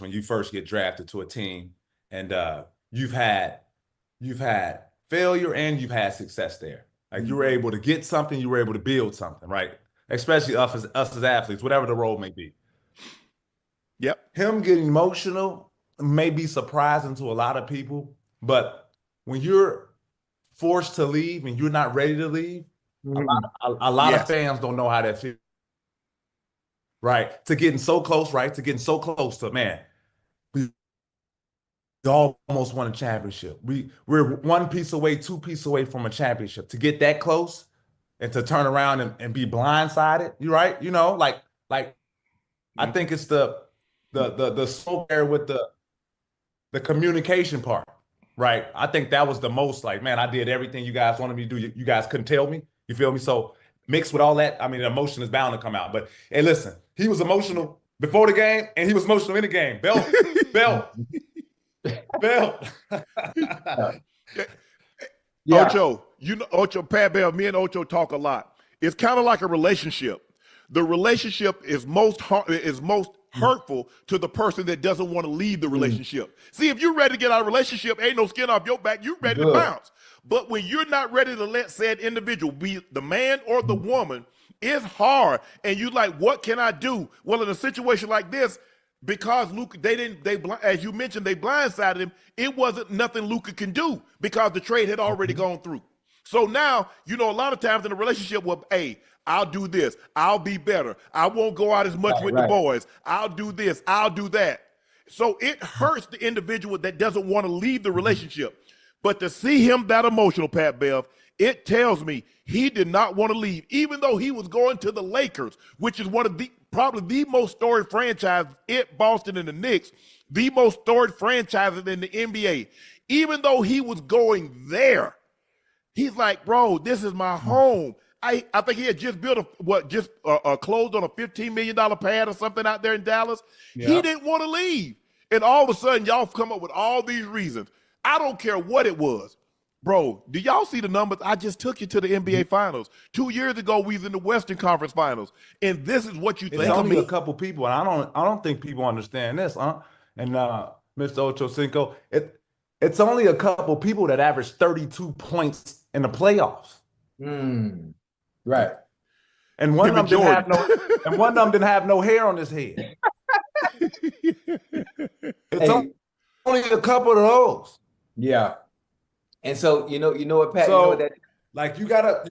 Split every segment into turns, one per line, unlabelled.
when you first get drafted to a team and you've had failure and you've had success there. Like you were able to get something, you were able to build something, right? Especially us as athletes, whatever the role may be.
Yep.
Him getting emotional may be surprising to a lot of people, but when you're forced to leave and you're not ready to leave, a lot of fans don't know how that feels. Right? To getting so close, right? To getting so close to, man, we almost won a championship. We're one piece away, two pieces away from a championship. To get that close and to turn around and be blindsided, you right? You know, like I think it's the smoke there with the communication part, right? I think that was the most like, man, I did everything you guys wanted me to do. You guys couldn't tell me. You feel me? So mixed with all that, I mean, emotion is bound to come out. But hey, listen, he was emotional before the game, and he was emotional in the game. Belt.
Yeah. Ocho, Ocho, Pat Bell, me and Ocho talk a lot. It's kind of like a relationship. The relationship is most hurtful to the person that doesn't want to leave the relationship. See, if you're ready to get out of a relationship, ain't no skin off your back, you're ready to bounce. But when you're not ready to let said individual, be the man or the woman, it's hard. And you like, what can I do? Well, in a situation like this, because Luka, as you mentioned, they blindsided him. It wasn't nothing Luka can do because the trade had already gone through. So now, you know, a lot of times in a relationship, well, hey, I'll do this. I'll be better. I won't go out as much with the boys. I'll do this. I'll do that. So it hurts the individual that doesn't want to leave the relationship. But to see him that emotional, Pat Bev, it tells me he did not want to leave, even though he was going to the Lakers, which is one of probably the most storied franchise, Boston and the Knicks, the most storied franchises in the NBA. Even though he was going there, he's like, bro, this is my home. I think he had just built closed on a $15 million pad or something out there in Dallas. Yeah. He didn't want to leave. And all of a sudden, y'all come up with all these reasons. I don't care what it was. Bro, do y'all see the numbers? I just took you to the NBA Finals. 2 years ago, we was in the Western Conference Finals. And this is what you think of me.
It's only a couple people, and I don't think people understand this, huh? And Mr. Ocho Cinco, it's only a couple people that average 32 points in the playoffs.
Right.
And one of them didn't have no hair on his head. It's only a couple of those.
Yeah. And so you know what, Pat,
so,
you know what that
like you gotta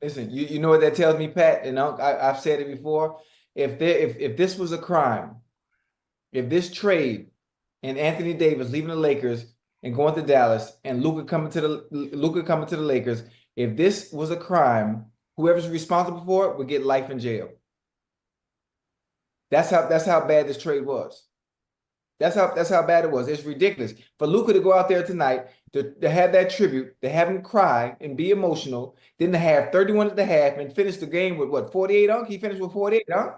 listen, you know what that tells me, Pat, and I've said it before. If this was a crime, if this trade and Anthony Davis leaving the Lakers and going to Dallas and Luka coming to the Lakers, if this was a crime, whoever's responsible for it would get life in jail. That's how bad this trade was. That's how bad it was. It's ridiculous for Luka to go out there tonight to have that tribute, to have him cry and be emotional, then to have 31 at the half and finish the game with what, 48? He finished with 48, huh?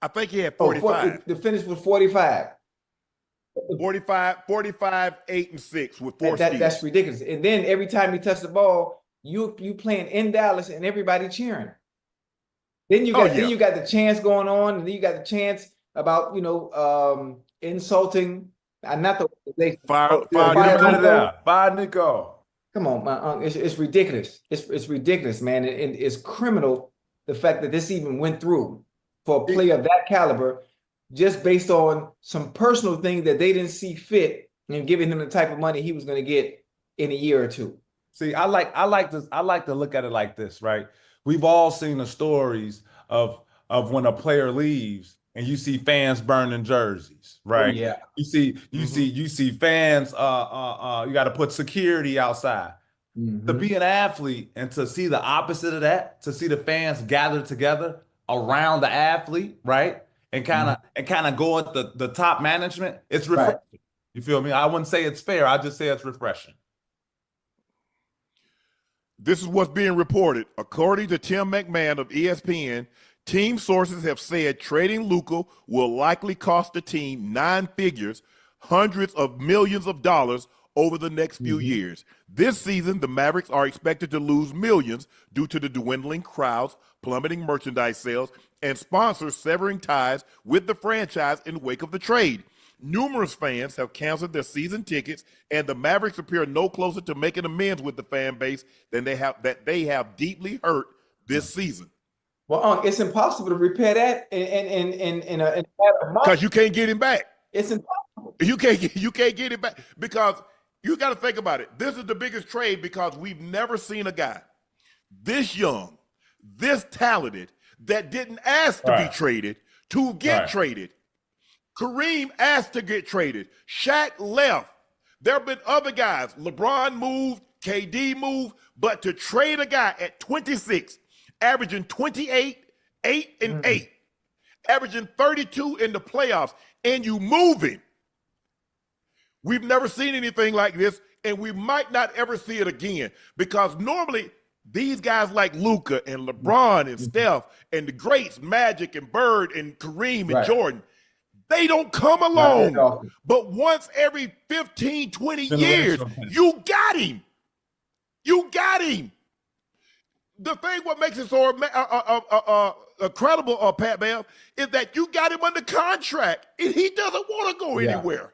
I think he had 45.
The finish was 45.
45, 8, and 6 with 4 steals.
That's ridiculous. And then every time he touched the ball, you playing in Dallas and everybody cheering. Then you got the chance going on, and then you got the chance about insulting. Not the
Fire Nico.
Come on, man. It's ridiculous. It's ridiculous, man. And it's criminal the fact that this even went through for a player of that caliber, just based on some personal thing that they didn't see fit and giving him the type of money he was going to get in a year or two.
See, I like to look at it like this, right? We've all seen the stories of when a player leaves and you see fans burning jerseys, right?
Yeah.
You see fans. You got to put security outside. To be an athlete and to see the opposite of that, to see the fans gather together around the athlete, right? And kind of go at the top management, it's refreshing. Right. You feel me? I wouldn't say it's fair. I just say it's refreshing.
This is what's being reported. According to Tim McMahon of ESPN, team sources have said trading Luka will likely cost the team 9 figures, hundreds of millions of dollars over the next few years. This season, the Mavericks are expected to lose millions due to the dwindling crowds, plummeting merchandise sales, and sponsors severing ties with the franchise in wake of the trade. Numerous fans have canceled their season tickets, and the Mavericks appear no closer to making amends with the fan base than they have deeply hurt this season.
Well, it's impossible to repair that in a
because you can't get him back.
It's impossible.
You can't get it back because you got to think about it. This is the biggest trade because we've never seen a guy this young, this talented, that didn't ask to be traded to get traded. Querim asked to get traded. Shaq left. There have been other guys. LeBron moved, KD moved, but to trade a guy at 26, averaging 28, 8 and 8, averaging 32 in the playoffs, and you moving. We've never seen anything like this, and we might not ever see it again because normally these guys like Luka and LeBron and Steph and the greats, Magic and Bird and Kareem and Jordan, they don't come along. But once every 15, 20 years, you got him. You got him. The thing what makes it so incredible, Pat Bell, is that you got him under contract and he doesn't want to go anywhere.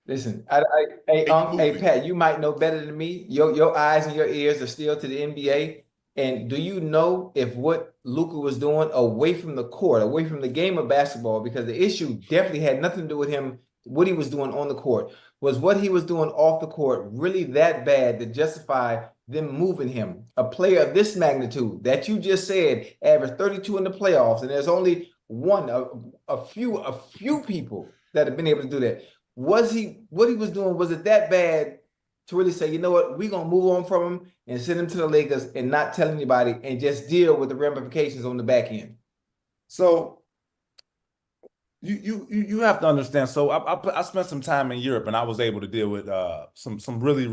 Listen, hey, Pat, you might know better than me. Your eyes and your ears are still to the NBA. And do you know if what Luka was doing away from the court, away from the game of basketball, because the issue definitely had nothing to do with him, what he was doing on the court, was what he was doing off the court really that bad to justify them moving him? A player of this magnitude that you just said averaged 32 in the playoffs, and there's only a few people that have been able to do that. What he was doing, was it that bad to really say, you know what, we're going to move on from him and send him to the Lakers and not tell anybody and just deal with the ramifications on the back end?
So you have to understand. So I spent some time in Europe and I was able to deal with some really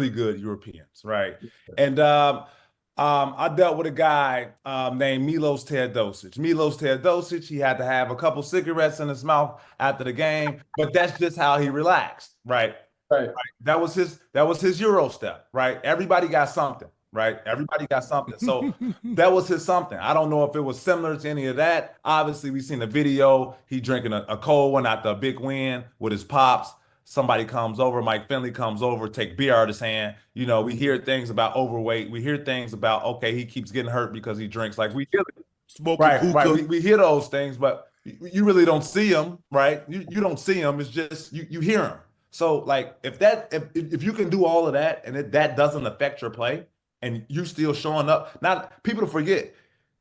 good Europeans, right? And I dealt with a guy named Milos Teodosic. Milos Teodosic, he had to have a couple cigarettes in his mouth after the game, but that's just how he relaxed, right? Right. That was his Euro step, right? Everybody got something, right? Everybody got something. So that was his something. I don't know if it was similar to any of that. Obviously, we seen the video. He drinking a cold one after a big win with his pops. Somebody comes over, Mike Finley comes over, take beer out of his hand. You know, we hear things about overweight. We hear things about, okay, he keeps getting hurt because he drinks. Like we hear it.
Smoking
right. We hear those things, but you really don't see them, right? You don't see them. It's just you hear them. So like if you can do all of that and that doesn't affect your play and you still showing up, not people to forget,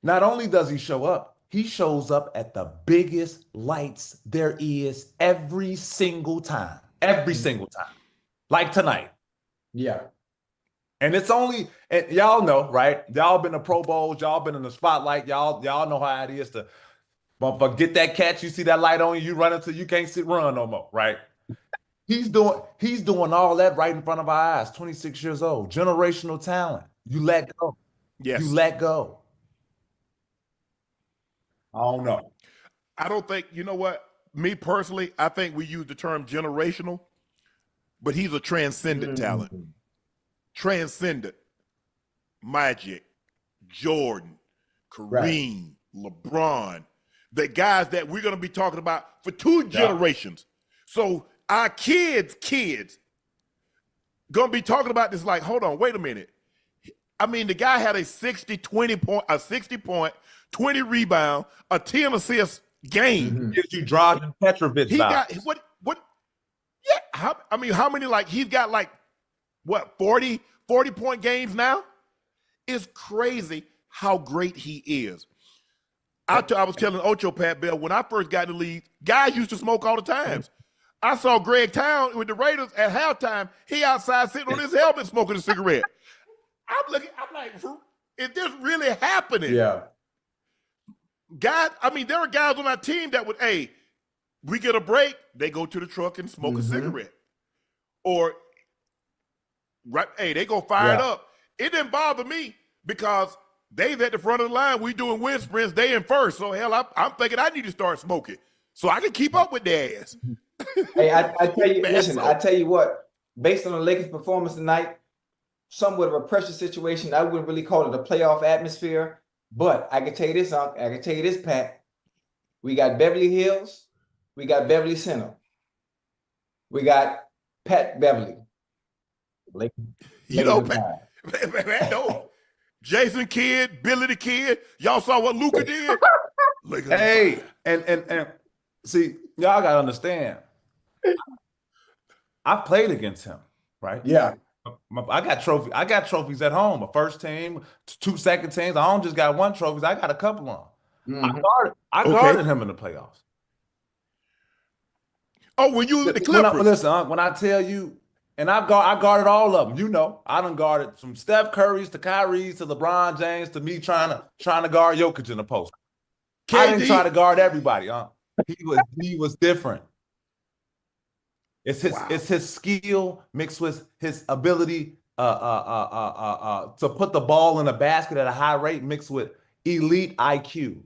not only does he show up, he shows up at the biggest lights there is every single time. Every single time. Like tonight.
Yeah.
And it's only, and y'all know, right? Y'all been to Pro Bowls, y'all been in the spotlight, y'all know how it is to get that catch, you see that light on you run until you can't run no more, right? He's doing all that right in front of our eyes. 26 years old, generational talent. You let go.
Yes.
You let go. I don't know.
I don't think, you know what? Me personally, I think we use the term generational, but he's a transcendent talent. Transcendent. Magic, Jordan, Kareem, LeBron, the guys that we're going to be talking about for 2 generations. So our kids gonna be talking about this like, hold on, wait a minute. I mean, the guy had a 60 point, 20 rebound, a 10 assist game.
Gives you Dragan Petrovic.
He got what? Yeah, how many? Like he's got like what 40 point games now. It's crazy how great he is. I was telling Ocho, Pat Bell, when I first got in the league, guys used to smoke all the time. I saw Greg Town with the Raiders at halftime. He outside sitting on his helmet smoking a cigarette. I'm like, is this really happening?
Yeah.
Guys, I mean, there are guys on our team that would, hey, we get a break, they go to the truck and smoke a cigarette. Or, right, hey, they go fire it up. It didn't bother me because they's at the front of the line. We doing wind sprints, they in first. So, hell, I'm thinking I need to start smoking so I can keep up with their ass.
Hey, I tell you,
Man,
listen,
so-
I tell you what, based on the Lakers' performance tonight, somewhat of a pressure situation. I wouldn't really call it a playoff atmosphere, but I can tell you this, I can tell you this, Pat. We got Beverly Hills, we got Beverly Center, we got Pat Beverly. Lakers,
you know,
Lakers
Pat, no. Jason Kidd, Billy the Kid, y'all saw what Luka did?
Hey, and see, y'all gotta understand. I played against him, right?
Yeah.
I got trophies at home. A first team, two second teams. I don't just got one trophies. I got a couple of them. I guarded him in the playoffs.
Oh, when you was with the Clippers.
Listen, when I tell you, and I guarded all of them. You know, I done guarded from Steph Curry's to Kyrie's to LeBron James to me trying to guard Jokic in the post. I didn't try to guard everybody. He was different. It's his skill mixed with his ability to put the ball in a basket at a high rate mixed with elite IQ.